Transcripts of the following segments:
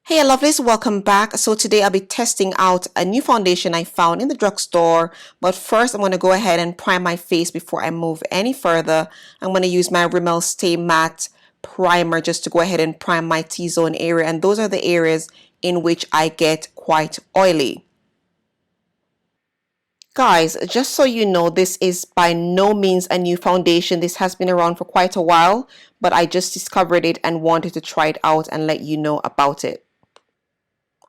Hey lovelies, welcome back. So today I'll be testing out a new foundation I found in the drugstore. But first I'm going to go ahead and prime my face before I move any further. I'm going to use my Rimmel Stay Matte primer just to go ahead and prime my T-zone area. And those are the areas in which I get quite oily. Guys, just so you know, this is by no means a new foundation. This has been around for quite a while, but I just discovered it and wanted to try it out and let you know about it.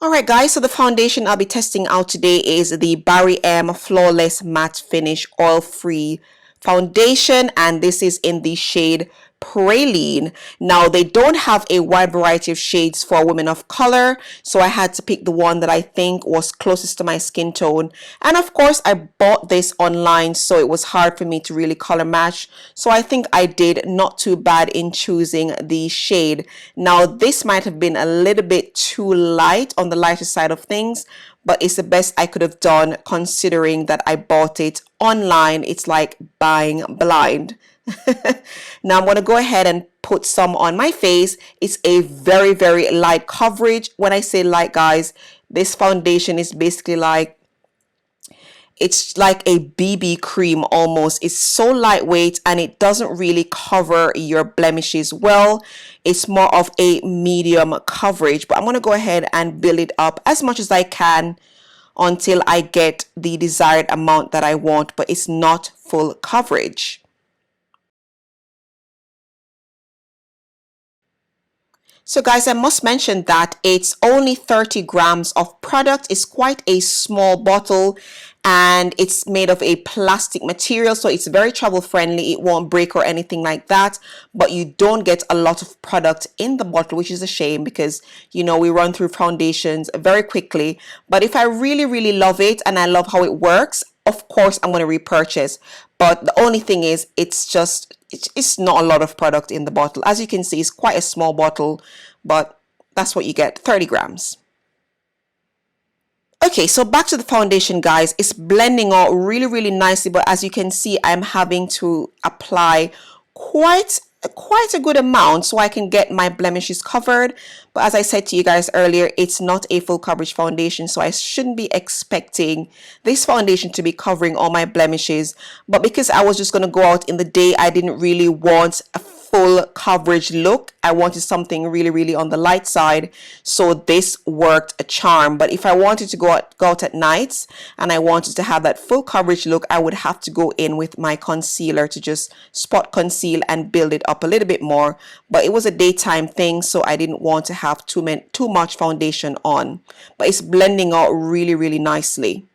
Alright guys, so the foundation I'll be testing out today is the Barry M Flawless Matte Finish Oil Free Foundation, and this is in the shade Praline. Now they don't have a wide variety of shades for women of color, so I had to pick the one that I think was closest to my skin tone. And of course I bought this online, so it was hard for me to really color match, so I think I did not too bad in choosing the shade. Now this might have been a little bit too light, on the lighter side of things, but it's the best I could have done considering that I bought it online. It's like buying blind. Now I'm going to go ahead and put some on my face. It's a very light coverage. When I say light, guys, this foundation is basically like, it's like a BB cream almost. It's so lightweight and it doesn't really cover your blemishes well. It's more of a medium coverage, but I'm going to go ahead and build it up as much as I can until I get the desired amount that I want, but it's not full coverage. So guys, I must mention that it's only 30 grams of product. It's quite a small bottle and it's made of a plastic material, so it's very travel friendly. It won't break or anything like that, but you don't get a lot of product in the bottle, which is a shame because, you know, we run through foundations very quickly. But if I really love it and I love how it works, of course I'm going to repurchase. But the only thing is, it's not a lot of product in the bottle. As you can see, it's quite a small bottle, but that's what you get, 30 grams. Okay, so back to the foundation, guys. It's blending out really nicely, but as you can see, I'm having to apply quite a good amount so I can get my blemishes covered. But as I said to you guys earlier, it's not a full coverage foundation, so I shouldn't be expecting this foundation to be covering all my blemishes. But because I was just going to go out in the day, I didn't really want a full coverage look. I wanted something really on the light side, so this worked a charm. But if I wanted to go out at nights and I wanted to have that full coverage look, I would have to go in with my concealer to just spot conceal and build it up a little bit more. But it was a daytime thing, so I didn't want to have too much foundation on. But it's blending out really nicely.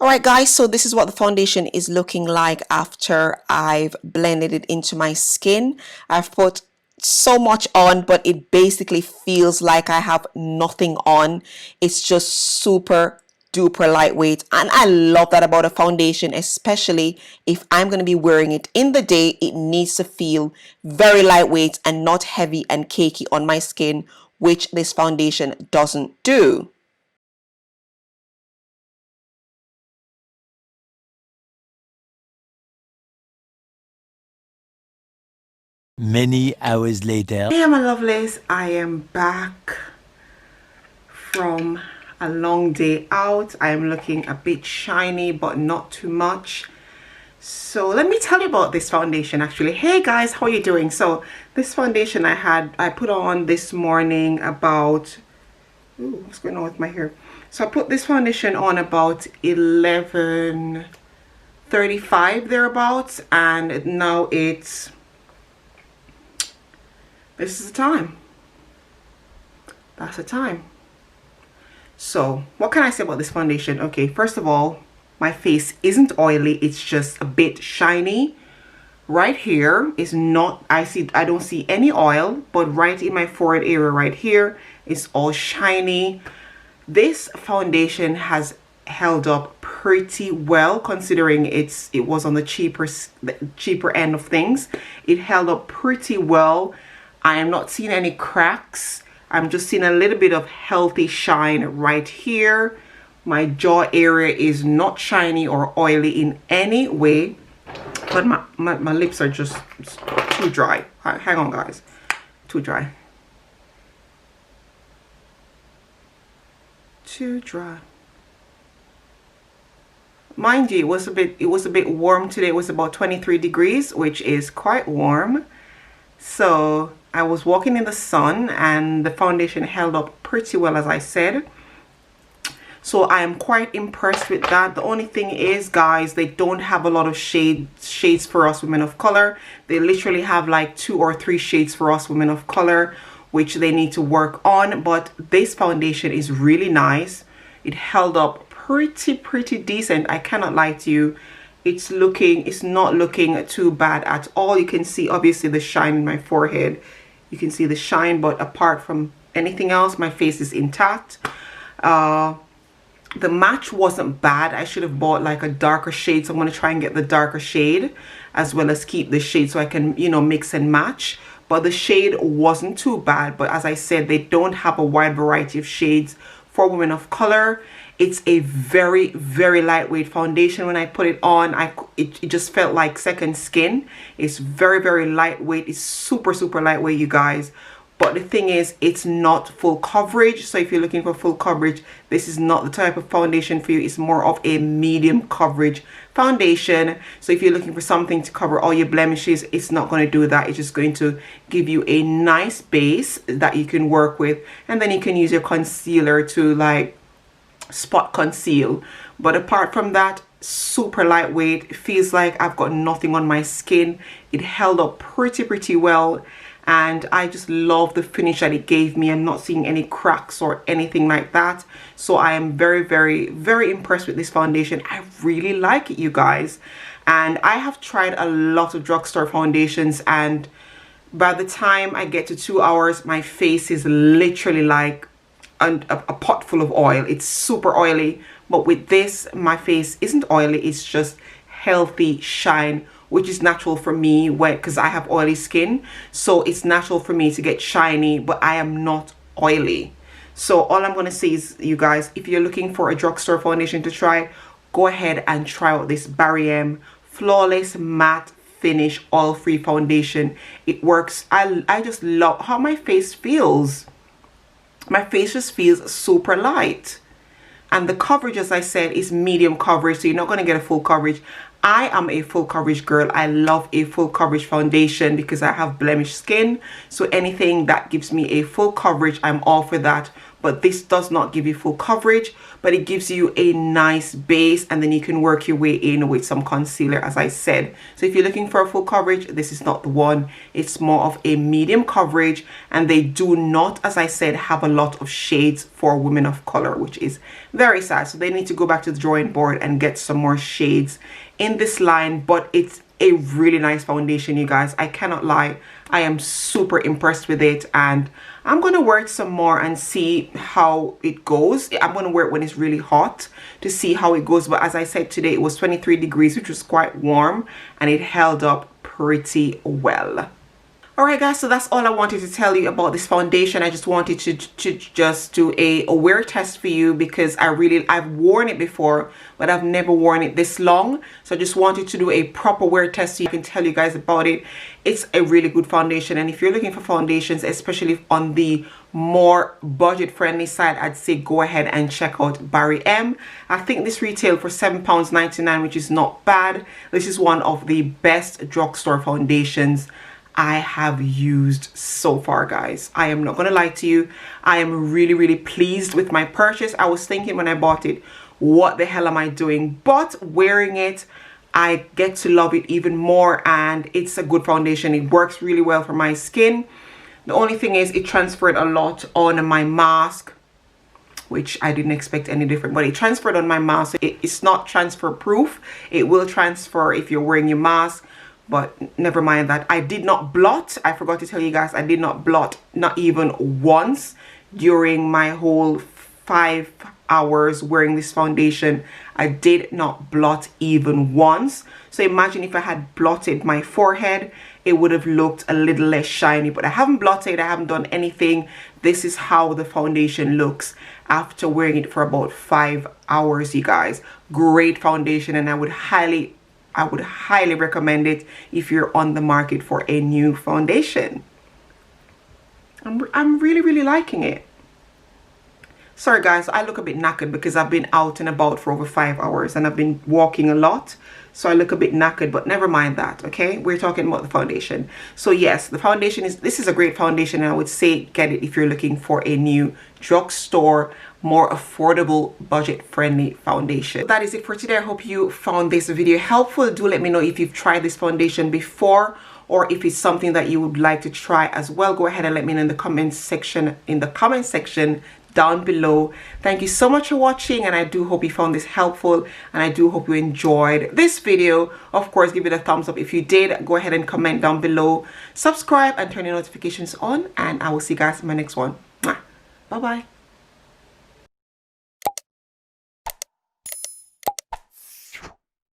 Alright guys, so this is what the foundation is looking like after I've blended it into my skin. I've put so much on, but it basically feels like I have nothing on. It's just super duper lightweight, and I love that about a foundation, especially if I'm going to be wearing it in the day. It needs to feel very lightweight and not heavy and cakey on my skin, which this foundation doesn't do. Many hours later. Hey my lovelies, I am back from a long day out. I am looking a bit shiny, but not too much. So let me tell you about this foundation actually. Hey guys, how are you doing? So this foundation I put on this morning about, ooh, what's going on with my hair? So I put this foundation on about 11:35 thereabouts, and now it's, this is the time. That's the time. So what can I say about this foundation? Okay, first of all, my face isn't oily, it's just a bit shiny. Right here is not, I don't see any oil, but right in my forehead area right here is all shiny. This foundation has held up pretty well considering it was on the cheaper end of things. It held up pretty well. I am not seeing any cracks. I'm just seeing a little bit of healthy shine right here. My jaw area is not shiny or oily in any way, but my lips are just too dry. Hang on guys, too dry. too dry. Mind you, it was a bit warm today. It was about 23 degrees, which is quite warm. So I was walking in the sun and the foundation held up pretty well, as I said. So I am quite impressed with that. The only thing is, guys, they don't have a lot of shades for us women of color. They literally have like 2 or 3 shades for us women of color, which they need to work on. But this foundation is really nice. It held up pretty decent. I cannot lie to you. It's not looking too bad at all. You can see obviously the shine in my forehead. You can see the shine, but apart from anything else, my face is intact. The match wasn't bad. I should have bought like a darker shade, so I'm going to try and get the darker shade as well as keep the shade so I can, you know, mix and match. But the shade wasn't too bad. But as I said, they don't have a wide variety of shades for women of color. It's a very lightweight foundation. When I put it on, it just felt like second skin. It's very lightweight. It's super lightweight, you guys. But the thing is, it's not full coverage. So if you're looking for full coverage, this is not the type of foundation for you. It's more of a medium coverage foundation. So if you're looking for something to cover all your blemishes, it's not going to do that. It's just going to give you a nice base that you can work with. And then you can use your concealer to like spot conceal. But apart from that, super lightweight. It feels like I've got nothing on my skin. It held up pretty well. And I just love the finish that it gave me. I'm not seeing any cracks or anything like that. So I am very impressed with this foundation. I really like it, you guys. And I have tried a lot of drugstore foundations, and by the time I get to 2 hours, my face is literally like a pot full of oil. It's super oily. But with this, my face isn't oily. It's just healthy shine, which is natural for me because I have oily skin. So it's natural for me to get shiny, but I am not oily. So all I'm going to say is, you guys, if you're looking for a drugstore foundation to try, go ahead and try out this Barry M Flawless Matte Finish Oil-Free Foundation. It works. I just love how my face feels. My face just feels super light. And the coverage, as I said, is medium coverage, so you're not going to get a full coverage. I am a full coverage girl. I love a full coverage foundation because I have blemished skin. So anything that gives me a full coverage, I'm all for that. But this does not give you full coverage, but it gives you a nice base, and then you can work your way in with some concealer, as I said. So if you're looking for a full coverage, this is not the one. It's more of a medium coverage, and they do not, as I said, have a lot of shades for women of color, which is very sad. So they need to go back to the drawing board and get some more shades in this line. But it's a really nice foundation, you guys. I cannot lie. I am super impressed with it, and I'm going to wear it some more and see how it goes. I'm going to wear it when it's really hot to see how it goes. But as I said, today it was 23 degrees, which was quite warm, and it held up pretty well. Alright guys, so that's all I wanted to tell you about this foundation. I just wanted to just do a wear test for you because I've worn it before, but I've never worn it this long. So I just wanted to do a proper wear test so I can tell you guys about it. It's a really good foundation, and if you're looking for foundations, especially on the more budget friendly side, I'd say go ahead and check out Barry M. I think this retailed for £7.99, which is not bad. This is one of the best drugstore foundations I have used so far, guys. I am not gonna lie to you. I am really pleased with my purchase. I was thinking when I bought it, what the hell am I doing? But wearing it, I get to love it even more, and it's a good foundation. It works really well for my skin. The only thing is it transferred a lot on my mask, which I didn't expect any different, but it transferred on my mask. It's not transfer proof. It will transfer if you're wearing your mask, but never mind that. I did not blot. I forgot to tell you guys, I did not blot, not even once during my whole 5 hours wearing this foundation. I did not blot even once. So imagine if I had blotted my forehead, it would have looked a little less shiny. But I haven't blotted, I haven't done anything. This is how the foundation looks after wearing it for about 5 hours, you guys. Great foundation, and I would highly recommend it if you're on the market for a new foundation. I'm really liking it. Sorry guys, I look a bit knackered because I've been out and about for over 5 hours and I've been walking a lot. So I look a bit knackered, but never mind that, okay? We're talking about the foundation. So yes, the foundation this is a great foundation, and I would say get it if you're looking for a new drugstore, more affordable, budget-friendly foundation. That is it for today. I hope you found this video helpful. Do let me know if you've tried this foundation before, or if it's something that you would like to try as well. Go ahead and let me know in the comment section down below. Thank you so much for watching, and I do hope you found this helpful, and I do hope you enjoyed this video. Of course, give it a thumbs up if you did. Go ahead and comment down below, subscribe and turn your notifications on, and I will see you guys in my next one. Bye bye.